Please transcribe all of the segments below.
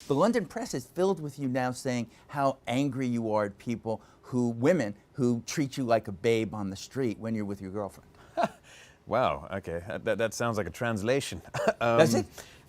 The London press is filled with you now saying how angry you are at people women who treat you like a babe on the street when you're with your girlfriend. Wow, okay, that sounds like a translation. Does it?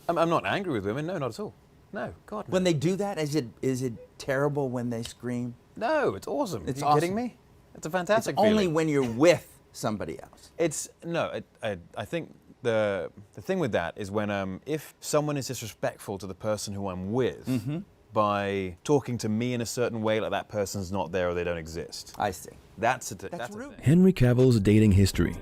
I'm not angry with women, no, not at all. No, God, no. When they do that, is it terrible when they scream? No, it's awesome. It's Are you kidding me? It's a fantastic feeling. Only when you're with somebody else. I think the thing with that is when if someone is disrespectful to the person who I'm with by talking to me in a certain way, like that person's not there or they don't exist. I see. That's rude. Henry Cavill's dating history.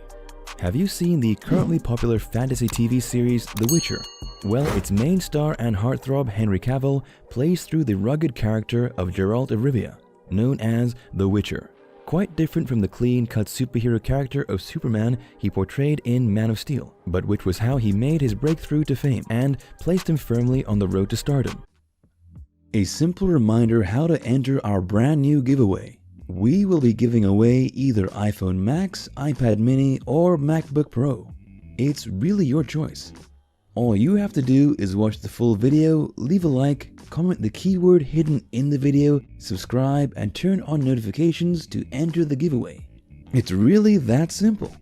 Have you seen the currently popular fantasy TV series The Witcher? Well, its main star and heartthrob Henry Cavill plays through the rugged character of Geralt of Rivia, known as The Witcher. Quite different from the clean-cut superhero character of Superman he portrayed in Man of Steel, but which was how he made his breakthrough to fame and placed him firmly on the road to stardom. A simple reminder how to enter our brand new giveaway. We will be giving away either iPhone Max, iPad mini, or MacBook Pro. It's really your choice. All you have to do is watch the full video, leave a like, comment the keyword hidden in the video, subscribe, and turn on notifications to enter the giveaway. It's really that simple.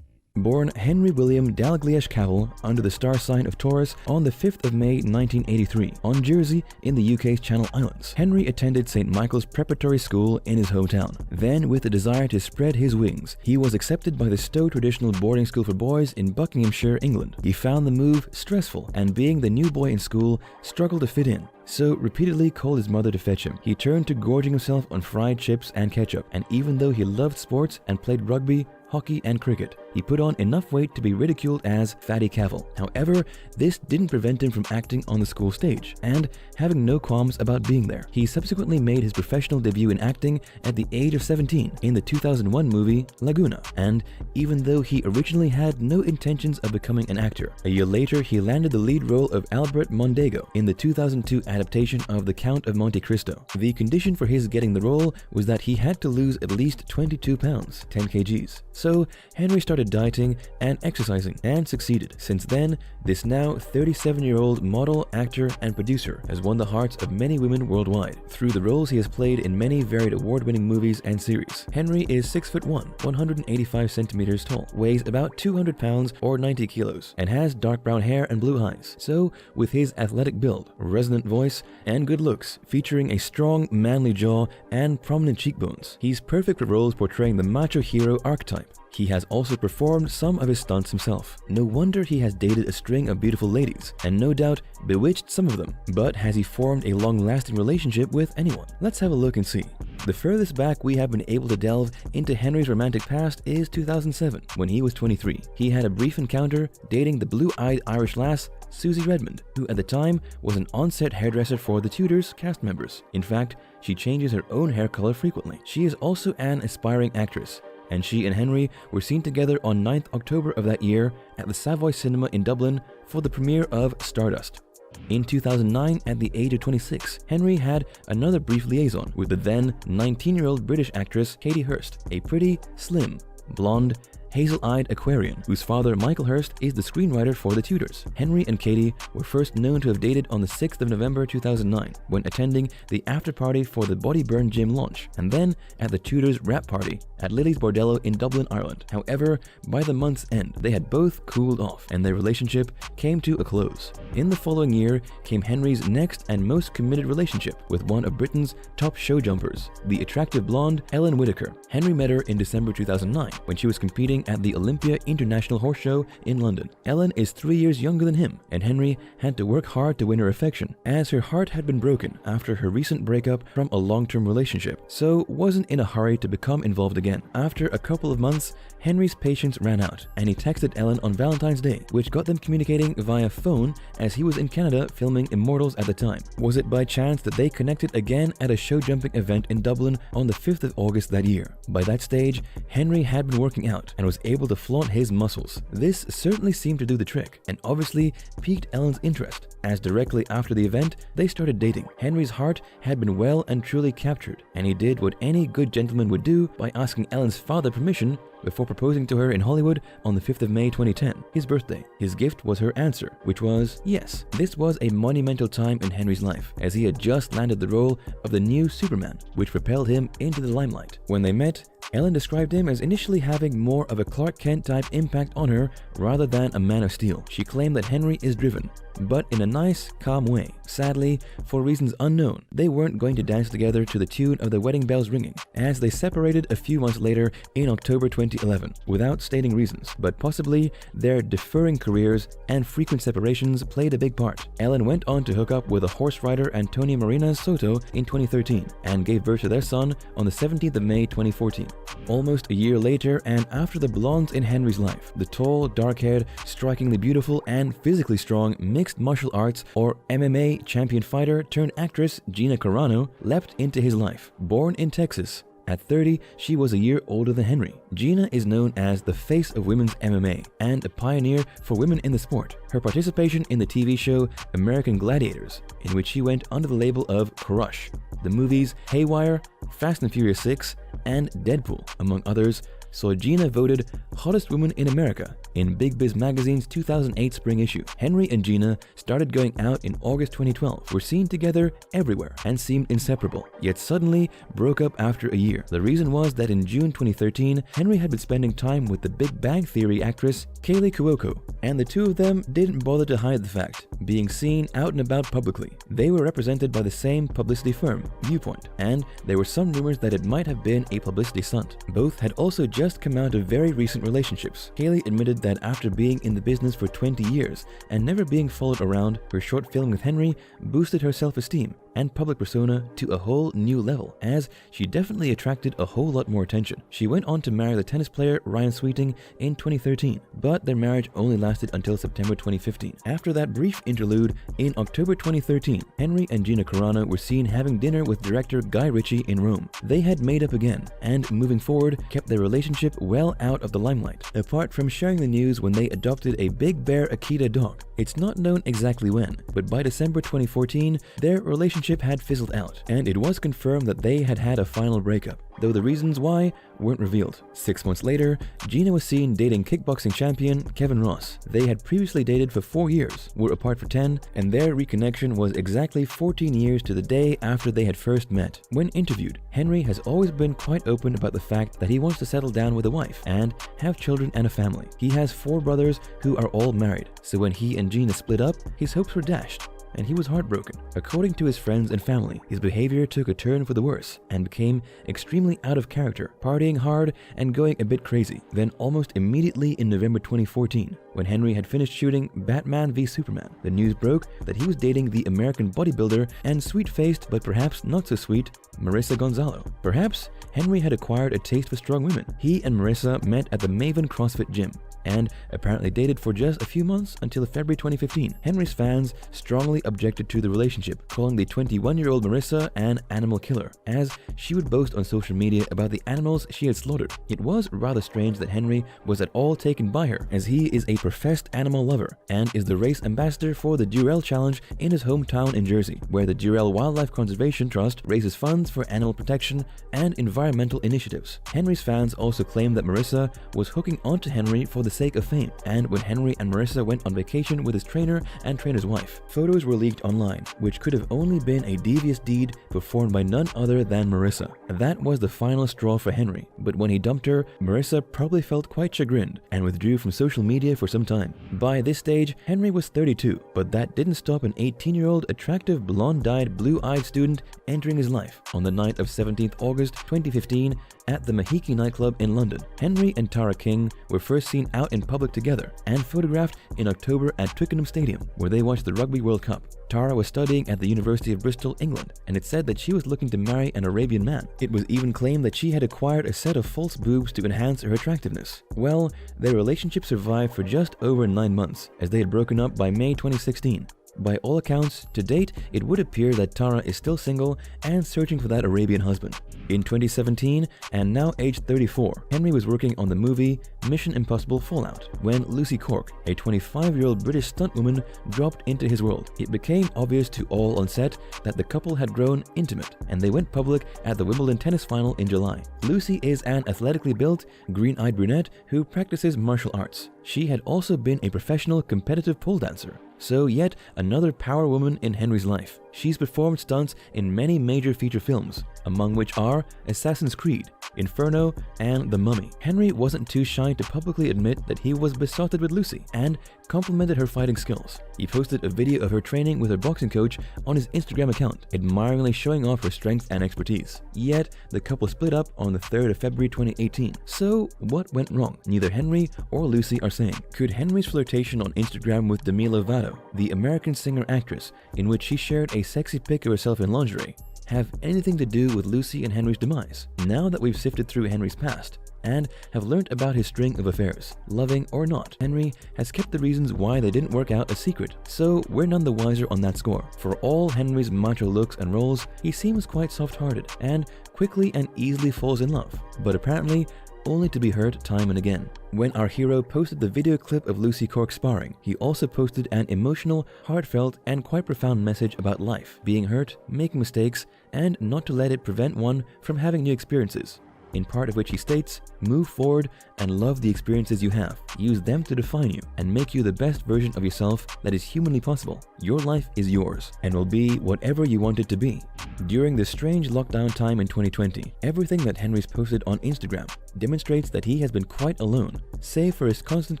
Born Henry William Dalglish Cavill under the star sign of Taurus on the 5th of May 1983 on Jersey in the UK's Channel Islands, Henry attended St. Michael's Preparatory School in his hometown. Then, with a desire to spread his wings, he was accepted by the Stowe Traditional Boarding School for Boys in Buckinghamshire, England. He found the move stressful and, being the new boy in school, struggled to fit in. So repeatedly called his mother to fetch him. He turned to gorging himself on fried chips and ketchup, and even though he loved sports and played rugby, hockey and cricket, he put on enough weight to be ridiculed as Fatty Cavill. However, this didn't prevent him from acting on the school stage and having no qualms about being there. He subsequently made his professional debut in acting at the age of 17 in the 2001 movie Laguna, and even though he originally had no intentions of becoming an actor, a year later he landed the lead role of Albert Mondego in the 2002 adaptation of The Count of Monte Cristo. The condition for his getting the role was that he had to lose at least 22 pounds, 10 kgs. So Henry started dieting and exercising and succeeded. Since then, this now 37-year-old model, actor, and producer has won the hearts of many women worldwide through the roles he has played in many varied award-winning movies and series. Henry is 6'1", 185 centimeters tall, weighs about 200 pounds or 90 kilos, and has dark brown hair and blue eyes. So, with his athletic build, resonant voice, and good looks, featuring a strong, manly jaw and prominent cheekbones, he's perfect for roles portraying the macho hero archetype. He has also performed some of his stunts himself. No wonder he has dated a string of beautiful ladies, and no doubt bewitched some of them. But has he formed a long-lasting relationship with anyone? Let's have a look and see. The furthest back we have been able to delve into Henry's romantic past is 2007, when he was 23. He had a brief encounter dating the blue-eyed Irish lass Susie Redmond, who at the time was an on-set hairdresser for the Tudors cast members. In fact, she changes her own hair color frequently. She is also an aspiring actress, and she and Henry were seen together on 9th October of that year at the Savoy Cinema in Dublin for the premiere of Stardust. In 2009, at the age of 26, Henry had another brief liaison with the then 19-year-old British actress Katie Hurst, a pretty, slim, blonde, hazel-eyed Aquarian, whose father, Michael Hurst, is the screenwriter for The Tudors. Henry and Katie were first known to have dated on the 6th of November 2009, when attending the after-party for the Body Burn Gym launch, and then at the Tudors wrap party at Lily's Bordello in Dublin, Ireland. However, by the month's end, they had both cooled off, and their relationship came to a close. In the following year came Henry's next and most committed relationship with one of Britain's top show jumpers, the attractive blonde Ellen Whitaker. Henry met her in December 2009, when she was competing at the Olympia International Horse Show in London. Ellen is 3 years younger than him, and Henry had to work hard to win her affection, as her heart had been broken after her recent breakup from a long-term relationship, so wasn't in a hurry to become involved again. After a couple of months, Henry's patience ran out, and he texted Ellen on Valentine's Day, which got them communicating via phone as he was in Canada filming Immortals at the time. Was it by chance that they connected again at a show jumping event in Dublin on the 5th of August that year? By that stage, Henry had been working out and was able to flaunt his muscles. This certainly seemed to do the trick, and obviously piqued Ellen's interest, as directly after the event, they started dating. Henry's heart had been well and truly captured, and he did what any good gentleman would do by asking Ellen's father permission before proposing to her in Hollywood on the 5th of May 2010, his birthday. His gift was her answer, which was yes. This was a monumental time in Henry's life, as he had just landed the role of the new Superman, which propelled him into the limelight. When they met, Ellen described him as initially having more of a Clark Kent type impact on her rather than a Man of Steel. She claimed that Henry is driven, but in a nice, calm way. Sadly, for reasons unknown, they weren't going to dance together to the tune of the wedding bells ringing, as they separated a few months later in October 2011, without stating reasons, but possibly their differing careers and frequent separations played a big part. Ellen went on to hook up with a horse rider Antonia Marina Soto in 2013, and gave birth to their son on the 17th of May 2014. Almost a year later, and after the blondes in Henry's life, the tall, dark-haired, strikingly beautiful, and physically strong mixed martial arts or MMA champion fighter turned actress Gina Carano leapt into his life. Born in Texas, at 30, she was a year older than Henry. Gina is known as the face of women's MMA and a pioneer for women in the sport. Her participation in the TV show American Gladiators, in which she went under the label of Crush, the movies Haywire, Fast and Furious 6, and Deadpool, among others, saw Gina voted Hottest Woman in America in Big Biz magazine's 2008 spring issue. Henry and Gina started going out in August 2012, were seen together everywhere, and seemed inseparable, yet suddenly broke up after a year. The reason was that in June 2013, Henry had been spending time with the Big Bang Theory actress Kaylee Cuoco, and the two of them didn't bother to hide the fact, being seen out and about publicly. They were represented by the same publicity firm, Viewpoint, and there were some rumors that it might have been a publicity stunt. Both had also just come out of very recent relationships. Kaylee admitted that after being in the business for 20 years and never being followed around, her short film with Henry boosted her self-esteem and public persona to a whole new level, as she definitely attracted a whole lot more attention. She went on to marry the tennis player Ryan Sweeting in 2013, but their marriage only lasted until September 2015. After that brief interlude, in October 2013, Henry and Gina Carano were seen having dinner with director Guy Ritchie in Rome. They had made up again, and moving forward, kept their relationship well out of the limelight, apart from sharing the news when they adopted a Big Bear Akita dog. It's not known exactly when, but by December 2014, their relationship had fizzled out, and it was confirmed that they had had a final breakup, though the reasons why weren't revealed. 6 months later, Gina was seen dating kickboxing champion Kevin Ross. They had previously dated for 4 years, were apart for 10, and their reconnection was exactly 14 years to the day after they had first met. When interviewed, Henry has always been quite open about the fact that he wants to settle down with a wife and have children and a family. He has 4 brothers who are all married, so when he and Gina split up, his hopes were dashed, and he was heartbroken. According to his friends and family, his behavior took a turn for the worse and became extremely out of character, partying hard and going a bit crazy. Then almost immediately in November 2014, when Henry had finished shooting Batman v Superman, the news broke that he was dating the American bodybuilder and sweet-faced but perhaps not so sweet Marisa Gonzalo. Perhaps Henry had acquired a taste for strong women. He and Marisa met at the Maven CrossFit gym and apparently dated for just a few months until February 2015. Henry's fans strongly objected to the relationship, calling the 21-year-old Marisa an animal killer, as she would boast on social media about the animals she had slaughtered. It was rather strange that Henry was at all taken by her, as he is a professed animal lover and is the race ambassador for the Durrell Challenge in his hometown in Jersey, where the Durrell Wildlife Conservation Trust raises funds for animal protection and environmental initiatives. Henry's fans also claimed that Marisa was hooking onto Henry for the sake of fame, and when Henry and Marisa went on vacation with his trainer and trainer's wife, photos were leaked online, which could have only been a devious deed performed by none other than Marisa. That was the final straw for Henry, but when he dumped her, Marisa probably felt quite chagrined and withdrew from social media for some time. By this stage, Henry was 32, but that didn't stop an 18-year-old attractive blonde-dyed, blue-eyed student entering his life. On the night of 17th August 2015, at the Mahiki nightclub in London, Henry and Tara King were first seen out in public together and photographed in October at Twickenham Stadium, where they watched the Rugby World Cup. Tara was studying at the University of Bristol, England, and it said that she was looking to marry an Arabian man. It was even claimed that she had acquired a set of false boobs to enhance her attractiveness. Well, their relationship survived for just over 9 months, as they had broken up by May 2016. By all accounts, to date, it would appear that Tara is still single and searching for that Arabian husband. In 2017, and now aged 34, Henry was working on the movie Mission Impossible Fallout when Lucy Cork, a 25-year-old British stunt woman, dropped into his world. It became obvious to all on set that the couple had grown intimate, and they went public at the Wimbledon tennis final in July. Lucy is an athletically built, green-eyed brunette who practices martial arts. She had also been a professional competitive pole dancer. So yet another power woman in Henry's life. She's performed stunts in many major feature films, among which are Assassin's Creed, Inferno, and The Mummy. Henry wasn't too shy to publicly admit that he was besotted with Lucy and complimented her fighting skills. He posted a video of her training with her boxing coach on his Instagram account, admiringly showing off her strength and expertise. Yet, the couple split up on the 3rd of February 2018. So, what went wrong? Neither Henry or Lucy are saying. Could Henry's flirtation on Instagram with Demi Lovato, the American singer-actress, in which she shared a sexy pic of herself in lingerie, have anything to do with Lucy and Henry's demise? Now that we've sifted through Henry's past and have learnt about his string of affairs, loving or not, Henry has kept the reasons why they didn't work out a secret, so we're none the wiser on that score. For all Henry's macho looks and roles, he seems quite soft-hearted and quickly and easily falls in love, but apparently only to be hurt time and again. When our hero posted the video clip of Lucy Cork sparring, he also posted an emotional, heartfelt, and quite profound message about life, being hurt, making mistakes, and not to let it prevent one from having new experiences. In part of which he states, move forward and love the experiences you have. Use them to define you and make you the best version of yourself that is humanly possible. Your life is yours and will be whatever you want it to be. During this strange lockdown time in 2020, everything that Henry's posted on Instagram demonstrates that he has been quite alone, save for his constant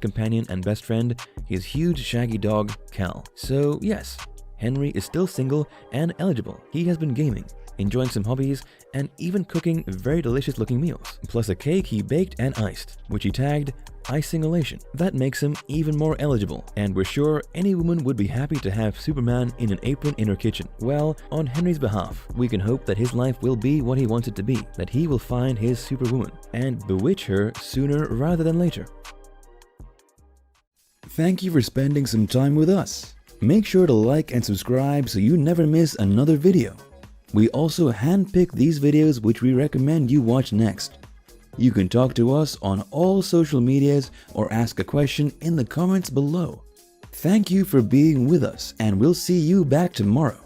companion and best friend, his huge shaggy dog, Cal. So yes, Henry is still single and eligible. He has been gaming, enjoying some hobbies, and even cooking very delicious looking meals, plus a cake he baked and iced, which he tagged Icingulation. That makes him even more eligible, and we're sure any woman would be happy to have Superman in an apron in her kitchen. Well, on Henry's behalf, we can hope that his life will be what he wants it to be, that he will find his superwoman and bewitch her sooner rather than later. Thank you for spending some time with us. Make sure to like and subscribe so you never miss another video. We also handpick these videos which we recommend you watch next. You can talk to us on all social medias or ask a question in the comments below. Thank you for being with us, and we'll see you back tomorrow.